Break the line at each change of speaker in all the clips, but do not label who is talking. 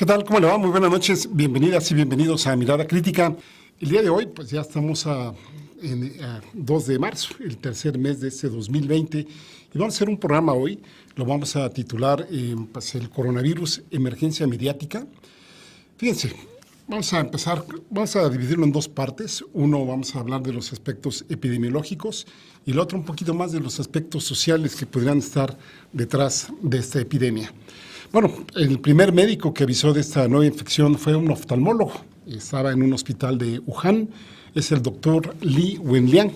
¿Qué tal? ¿Cómo le va? Muy buenas noches. Bienvenidas y bienvenidos a Mirada Crítica. El día de hoy, pues ya estamos a 2 de marzo, el tercer mes de este 2020, y vamos a hacer un programa hoy. Lo vamos a titular pues, el coronavirus, emergencia mediática. Fíjense, vamos a dividirlo en dos partes. Uno, vamos a hablar de los aspectos epidemiológicos y el otro un poquito más de los aspectos sociales que podrían estar detrás de esta epidemia. Bueno, el primer médico que avisó de esta nueva infección fue un oftalmólogo. Estaba en un hospital de Wuhan. Es el doctor Li Wenliang,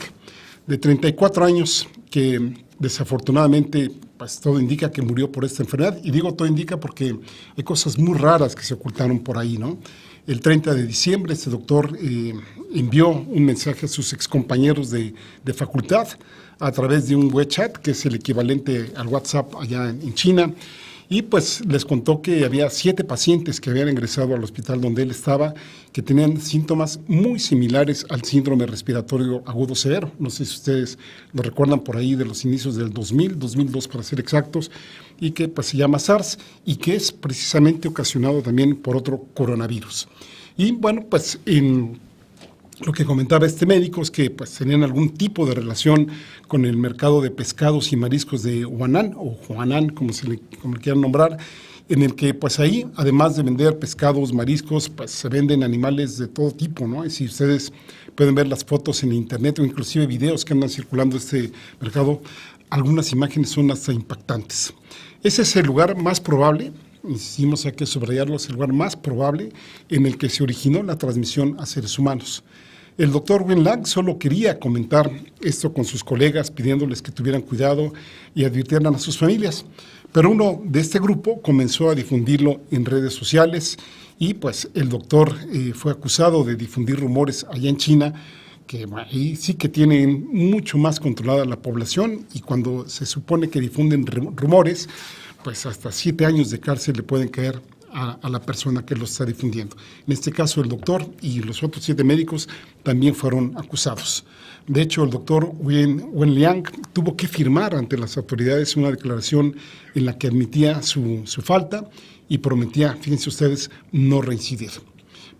de 34 años, que desafortunadamente pues, todo indica que murió por esta enfermedad. Y digo todo indica porque hay cosas muy raras que se ocultaron por ahí, ¿no? El 30 de diciembre este doctor envió un mensaje a sus excompañeros de facultad a través de un WeChat, que es el equivalente al WhatsApp allá en China. Y pues les contó que había 7 pacientes que habían ingresado al hospital donde él estaba, que tenían síntomas muy similares al síndrome respiratorio agudo severo. No sé si ustedes lo recuerdan por ahí de los inicios del 2002 para ser exactos, y que pues se llama SARS y que es precisamente ocasionado también por otro coronavirus. Y bueno, pues lo que comentaba este médico es que pues, tenían algún tipo de relación con el mercado de pescados y mariscos de Huanan, o Huanan, como le quieran nombrar, en el que pues ahí, además de vender pescados, mariscos, pues se venden animales de todo tipo, ¿no? Y si ustedes pueden ver las fotos en internet o inclusive videos que andan circulando este mercado, algunas imágenes son hasta impactantes. Ese es el lugar más probable, insistimos, hay que subrayarlo, es el lugar más probable en el que se originó la transmisión a seres humanos. El doctor Wenliang solo quería comentar esto con sus colegas, pidiéndoles que tuvieran cuidado y advirtieran a sus familias. Pero uno de este grupo comenzó a difundirlo en redes sociales y pues el doctor fue acusado de difundir rumores allá en China, que ahí sí que tienen mucho más controlada la población, y cuando se supone que difunden rumores, pues hasta 7 años de cárcel le pueden caer a la persona que lo está difundiendo. En este caso, el doctor y los otros 7 médicos también fueron acusados. De hecho, el doctor Wenliang tuvo que firmar ante las autoridades una declaración en la que admitía su falta y prometía, fíjense ustedes, no reincidir.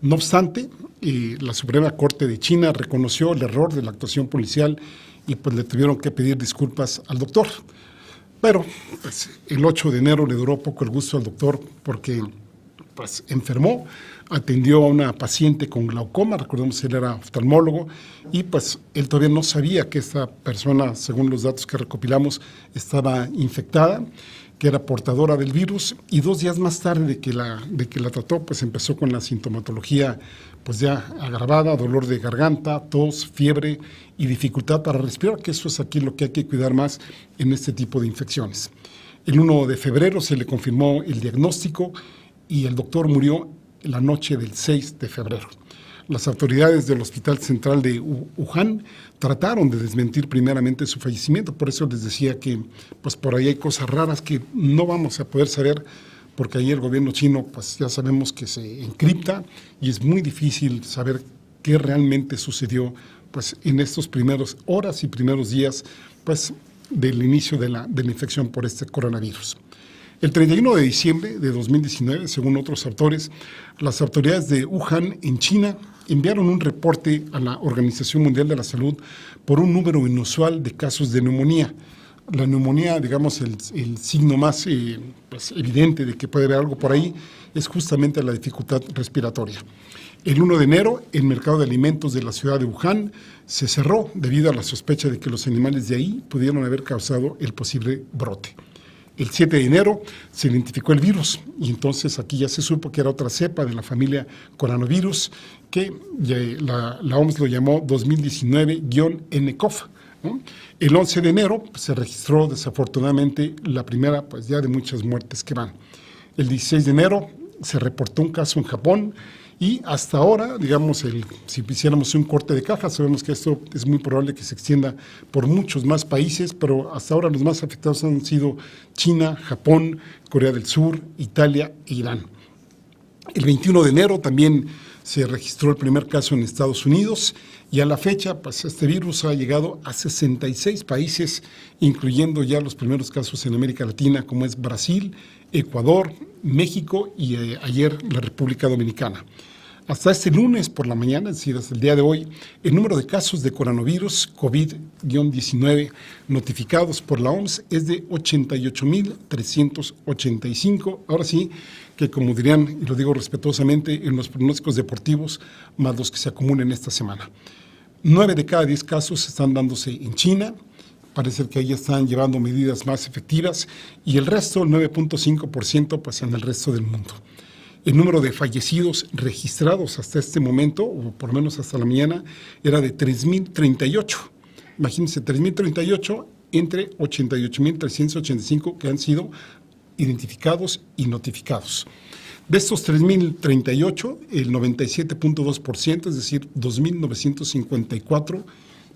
No obstante, la Suprema Corte de China reconoció el error de la actuación policial y pues le tuvieron que pedir disculpas al doctor. Pero pues, el 8 de enero le duró poco el gusto al doctor porque pues, enfermó, atendió a una paciente con glaucoma, recordemos que él era oftalmólogo, y pues él todavía no sabía que esta persona, según los datos que recopilamos, estaba infectada, que era portadora del virus, y 2 días más tarde de que la trató, pues empezó con la sintomatología pues ya agravada, dolor de garganta, tos, fiebre y dificultad para respirar, que eso es aquí lo que hay que cuidar más en este tipo de infecciones. El 1 de febrero se le confirmó el diagnóstico y el doctor murió la noche del 6 de febrero. Las autoridades del Hospital Central de Wuhan trataron de desmentir primeramente su fallecimiento, por eso les decía que pues por ahí hay cosas raras que no vamos a poder saber, porque ahí el gobierno chino pues ya sabemos que se encripta y es muy difícil saber qué realmente sucedió pues en estos primeros horas y primeros días pues del inicio de la infección por este coronavirus. El 31 de diciembre de 2019, según otros autores, las autoridades de Wuhan, en China, enviaron un reporte a la Organización Mundial de la Salud por un número inusual de casos de neumonía. La neumonía, digamos, el signo más pues, evidente de que puede haber algo por ahí, es justamente la dificultad respiratoria. El 1 de enero, el mercado de alimentos de la ciudad de Wuhan se cerró debido a la sospecha de que los animales de ahí pudieron haber causado el posible brote. El 7 de enero se identificó el virus y entonces aquí ya se supo que era otra cepa de la familia coronavirus que la OMS lo llamó 2019-nCoV, ¿no? El 11 de enero se registró desafortunadamente la primera pues ya de muchas muertes que van. El 16 de enero se reportó un caso en Japón y hasta ahora, digamos, si hiciéramos un corte de caja, sabemos que esto es muy probable que se extienda por muchos más países, pero hasta ahora los más afectados han sido China, Japón, Corea del Sur, Italia e Irán. El 21 de enero también se registró el primer caso en Estados Unidos y a la fecha, pues este virus ha llegado a 66 países, incluyendo ya los primeros casos en América Latina, como es Brasil, Ecuador, México y ayer la República Dominicana. Hasta este lunes por la mañana, es decir, hasta el día de hoy, el número de casos de coronavirus COVID-19 notificados por la OMS es de 88.385. Ahora sí, que como dirían, y lo digo respetuosamente, en los pronósticos deportivos, más los que se acumulen esta semana. 9 de cada 10 casos están dándose en China. Parece que ahí están llevando medidas más efectivas y el resto, el 9.5%, pues en el resto del mundo. El número de fallecidos registrados hasta este momento, o por lo menos hasta la mañana, era de 3.038. Imagínense, 3.038 entre 88.385 que han sido identificados y notificados. De estos 3.038, el 97.2%, es decir, 2.954,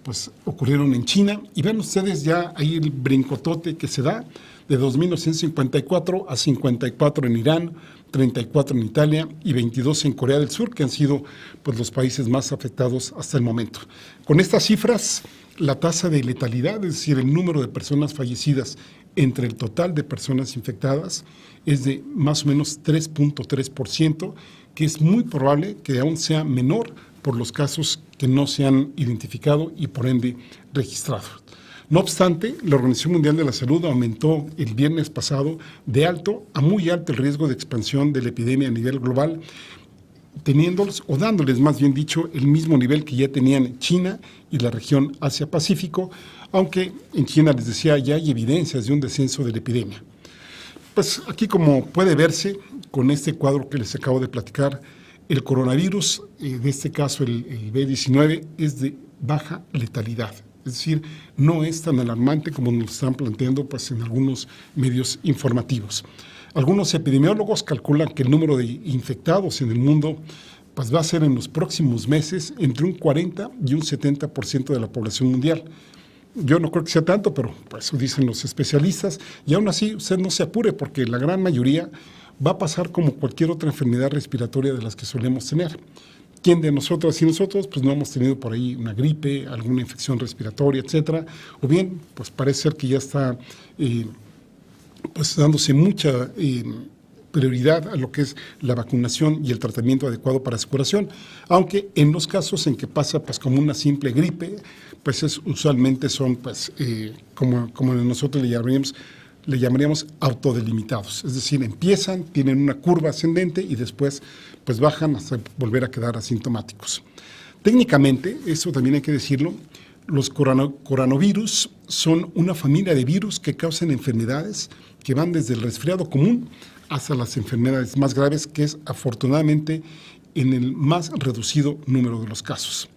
pues ocurrieron en China. Y ven ustedes ya ahí el brincotote que se da de 2.954 a 54 en Irán, 34 en Italia y 22 en Corea del Sur, que han sido pues, los países más afectados hasta el momento. Con estas cifras, la tasa de letalidad, es decir, el número de personas fallecidas entre el total de personas infectadas, es de más o menos 3.3%, que es muy probable que aún sea menor por los casos que no se han identificado y por ende registrado. No obstante, la Organización Mundial de la Salud aumentó el viernes pasado de alto a muy alto el riesgo de expansión de la epidemia a nivel global, teniéndolos, o dándoles más bien dicho, el mismo nivel que ya tenían China y la región Asia-Pacífico, aunque en China, les decía, ya hay evidencias de un descenso de la epidemia. Pues aquí, como puede verse con este cuadro que les acabo de platicar, el coronavirus, de este caso el B19, es de baja letalidad. Es decir, no es tan alarmante como nos están planteando pues, en algunos medios informativos. Algunos epidemiólogos calculan que el número de infectados en el mundo pues, va a ser en los próximos meses entre un 40 y un 70% de la población mundial. Yo no creo que sea tanto, pero pues, eso dicen los especialistas. Y aún así, usted no se apure porque la gran mayoría va a pasar como cualquier otra enfermedad respiratoria de las que solemos tener. ¿Quién de nosotras y nosotros? Pues no hemos tenido por ahí una gripe, alguna infección respiratoria, etcétera. O bien, pues parece ser que ya está pues dándose mucha prioridad a lo que es la vacunación y el tratamiento adecuado para su curación. Aunque en los casos en que pasa pues como una simple gripe, pues usualmente son pues como nosotros le llamaríamos autodelimitados, es decir, empiezan, tienen una curva ascendente y después pues bajan hasta volver a quedar asintomáticos. Técnicamente, eso también hay que decirlo, los coronavirus son una familia de virus que causan enfermedades que van desde el resfriado común hasta las enfermedades más graves, que es afortunadamente en el más reducido número de los casos.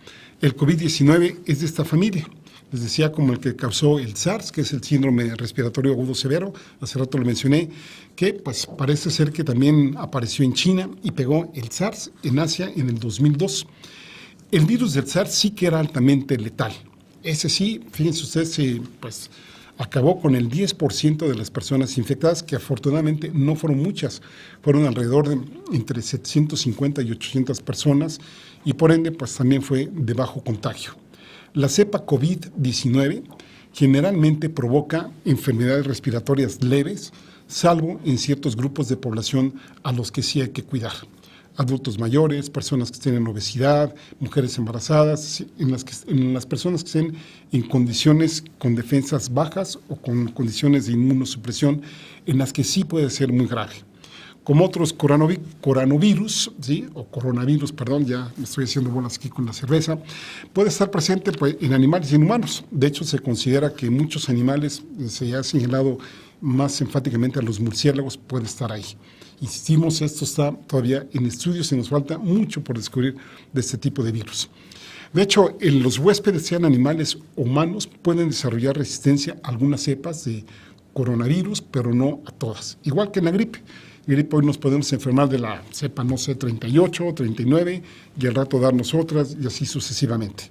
El COVID-19 es de esta familia. Les decía, como el que causó el SARS, que es el síndrome respiratorio agudo severo, hace rato lo mencioné, que pues parece ser que también apareció en China y pegó el SARS en Asia en el 2002. El virus del SARS sí que era altamente letal. Ese sí, fíjense ustedes, pues acabó con el 10% de las personas infectadas, que afortunadamente no fueron muchas, fueron alrededor de entre 750 y 800 personas, y por ende pues también fue de bajo contagio. La cepa COVID-19 generalmente provoca enfermedades respiratorias leves, salvo en ciertos grupos de población a los que sí hay que cuidar. Adultos mayores, personas que estén en obesidad, mujeres embarazadas, en las personas que estén en condiciones con defensas bajas o con condiciones de inmunosupresión, en las que sí puede ser muy grave. Como otros coronavirus, ¿sí? O coronavirus, perdón, ya me estoy haciendo bolas aquí con la cerveza, puede estar presente pues, en animales y en humanos. De hecho, se considera que muchos animales, se ha señalado más enfáticamente a los murciélagos, puede estar ahí. Insistimos, esto está todavía en estudios y nos falta mucho por descubrir de este tipo de virus. De hecho, los huéspedes, sean animales o humanos, pueden desarrollar resistencia a algunas cepas de coronavirus, pero no a todas. Igual que en la gripe. Gripe hoy nos podemos enfermar de la cepa, no sé, 38, 39, y al rato darnos otras, y así sucesivamente.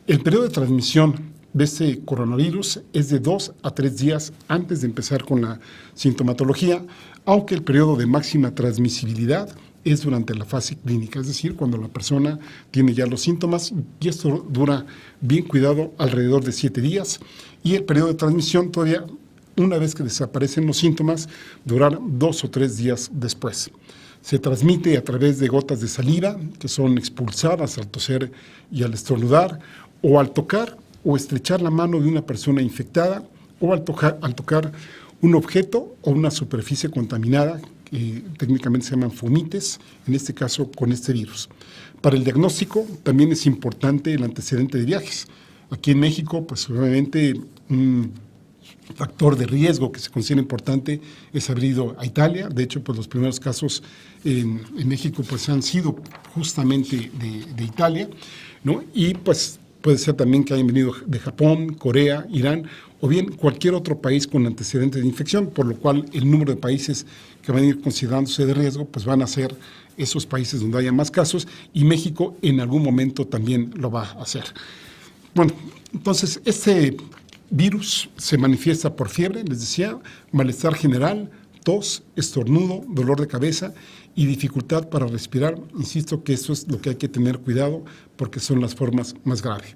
El periodo de transmisión de este coronavirus es de 2 a 3 días antes de empezar con la sintomatología, aunque el periodo de máxima transmisibilidad es durante la fase clínica, es decir, cuando la persona tiene ya los síntomas, y esto dura, bien cuidado, alrededor de 7 días, y el periodo de transmisión todavía, una vez que desaparecen los síntomas, durar 2 o 3 días después. Se transmite a través de gotas de saliva que son expulsadas al toser y al estornudar, o al tocar o estrechar la mano de una persona infectada, o al tocar un objeto o una superficie contaminada, que técnicamente se llaman fomites, en este caso con este virus. Para el diagnóstico también es importante el antecedente de viajes. Aquí en México, pues obviamente un factor de riesgo que se considera importante es haber ido a Italia. De hecho, pues los primeros casos en México pues han sido justamente de Italia, ¿no? Y pues puede ser también que hayan venido de Japón, Corea, Irán, o bien cualquier otro país con antecedentes de infección, por lo cual el número de países que van a ir considerándose de riesgo pues van a ser esos países donde haya más casos, y México en algún momento también lo va a hacer. Bueno, entonces este virus se manifiesta por fiebre, les decía, malestar general, tos, estornudo, dolor de cabeza y dificultad para respirar. Insisto que esto es lo que hay que tener cuidado porque son las formas más graves.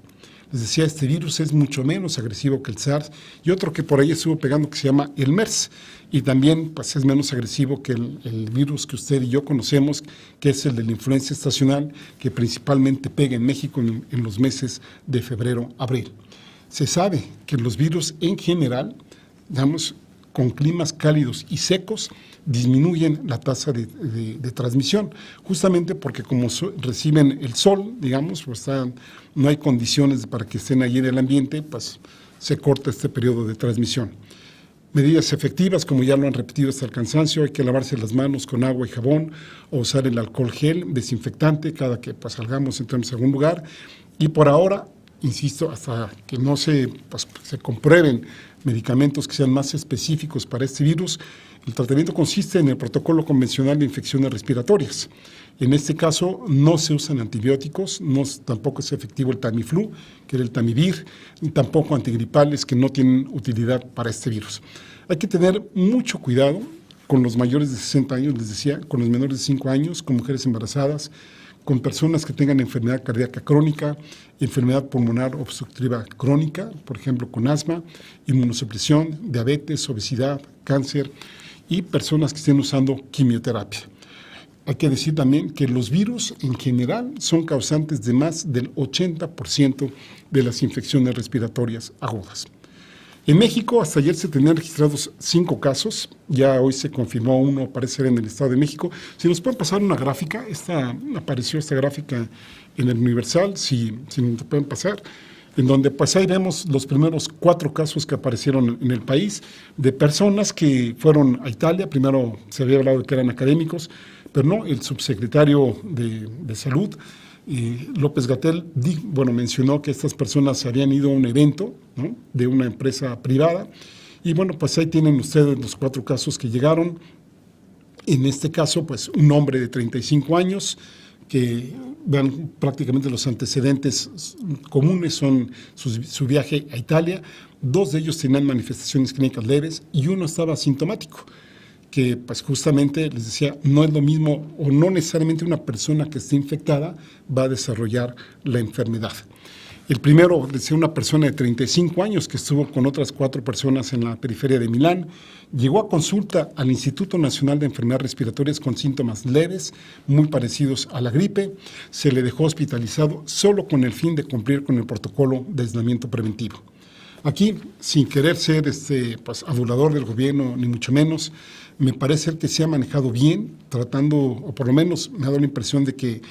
Les decía, este virus es mucho menos agresivo que el SARS, y otro que por ahí estuvo pegando que se llama el MERS, y también pues, es menos agresivo que el virus que usted y yo conocemos, que es el de la influenza estacional, que principalmente pega en México en los meses de febrero, abril. Se sabe que los virus en general, digamos, con climas cálidos y secos, disminuyen la tasa de transmisión, justamente porque como reciben el sol, digamos, pues no hay condiciones para que estén ahí en el ambiente, pues se corta este periodo de transmisión. Medidas efectivas, como ya lo han repetido hasta el cansancio, hay que lavarse las manos con agua y jabón, o usar el alcohol gel desinfectante cada que pues, salgamos, entremos a algún lugar, y por ahora, insisto, hasta que no se comprueben medicamentos que sean más específicos para este virus, el tratamiento consiste en el protocolo convencional de infecciones respiratorias. En este caso no se usan antibióticos, tampoco es efectivo el Tamiflu, que era el Tamivir, ni tampoco antigripales que no tienen utilidad para este virus. Hay que tener mucho cuidado con los mayores de 60 años, les decía, con los menores de 5 años, con mujeres embarazadas, con personas que tengan enfermedad cardíaca crónica, enfermedad pulmonar obstructiva crónica, por ejemplo, con asma, inmunosupresión, diabetes, obesidad, cáncer, y personas que estén usando quimioterapia. Hay que decir también que los virus en general son causantes de más del 80% de las infecciones respiratorias agudas. En México, hasta ayer se tenían registrados 5 casos, ya hoy se confirmó uno, parece ser en el Estado de México. Si nos pueden pasar una gráfica, apareció esta gráfica en el Universal, si nos pueden pasar, en donde pues ahí vemos los primeros 4 casos que aparecieron en el país, de personas que fueron a Italia. Primero se había hablado de que eran académicos, pero no, el subsecretario de Salud, López-Gatell, mencionó que estas personas habían ido a un evento, ¿no?, de una empresa privada, y bueno, pues ahí tienen ustedes los 4 casos que llegaron. En este caso, pues un hombre de 35 años, que vean prácticamente los antecedentes comunes son su viaje a Italia. 2 de ellos tenían manifestaciones clínicas leves y uno estaba asintomático, que pues justamente les decía, no es lo mismo o no necesariamente una persona que esté infectada va a desarrollar la enfermedad. El primero, decía, una persona de 35 años que estuvo con otras 4 personas en la periferia de Milán, llegó a consulta al Instituto Nacional de Enfermedades Respiratorias con síntomas leves, muy parecidos a la gripe. Se le dejó hospitalizado solo con el fin de cumplir con el protocolo de aislamiento preventivo. Aquí, sin querer ser adulador del gobierno, ni mucho menos, me parece que se ha manejado bien, tratando, o por lo menos me ha dado la impresión de que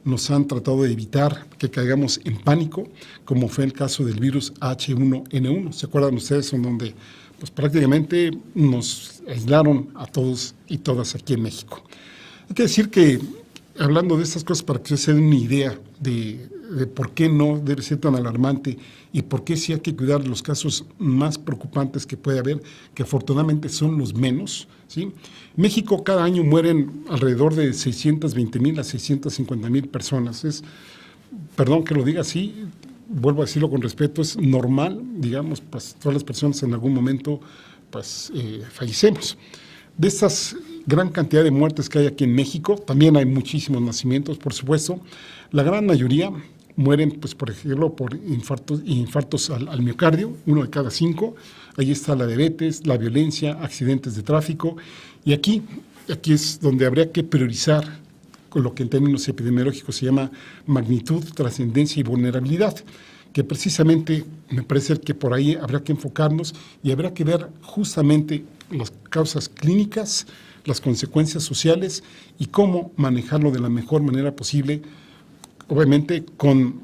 nos han tratado de evitar que caigamos en pánico, como fue el caso del virus H1N1. ¿Se acuerdan ustedes? En donde pues, prácticamente nos aislaron a todos y todas aquí en México. Hay que decir que, hablando de estas cosas, para que se den una idea de por qué no debe ser tan alarmante y por qué sí hay que cuidar los casos más preocupantes que puede haber, que afortunadamente son los menos, ¿sí? México cada año mueren alrededor de 620,000 a 650,000 personas. Perdón que lo diga así, vuelvo a decirlo con respeto, es normal, digamos, pues todas las personas en algún momento pues, fallecemos. De estas gran cantidad de muertes que hay aquí en México. También hay muchísimos nacimientos, por supuesto. La gran mayoría mueren, pues, por ejemplo, por infartos al miocardio, 1 de cada 5. Ahí está la diabetes, la violencia, accidentes de tráfico. Y aquí es donde habría que priorizar con lo que en términos epidemiológicos se llama magnitud, trascendencia y vulnerabilidad, que precisamente me parece que por ahí habrá que enfocarnos y habrá que ver justamente las causas clínicas, las consecuencias sociales y cómo manejarlo de la mejor manera posible, obviamente con,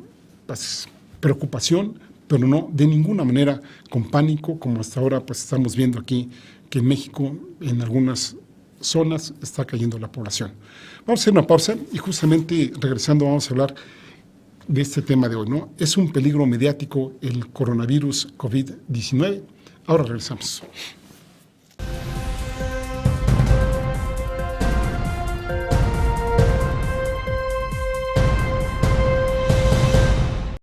pues, preocupación, pero no de ninguna manera con pánico, como hasta ahora pues estamos viendo aquí que en México en algunas zonas está cayendo la población. Vamos a hacer una pausa y justamente regresando vamos a hablar de este tema de hoy, ¿no? ¿Es un peligro mediático el coronavirus COVID-19? Ahora regresamos.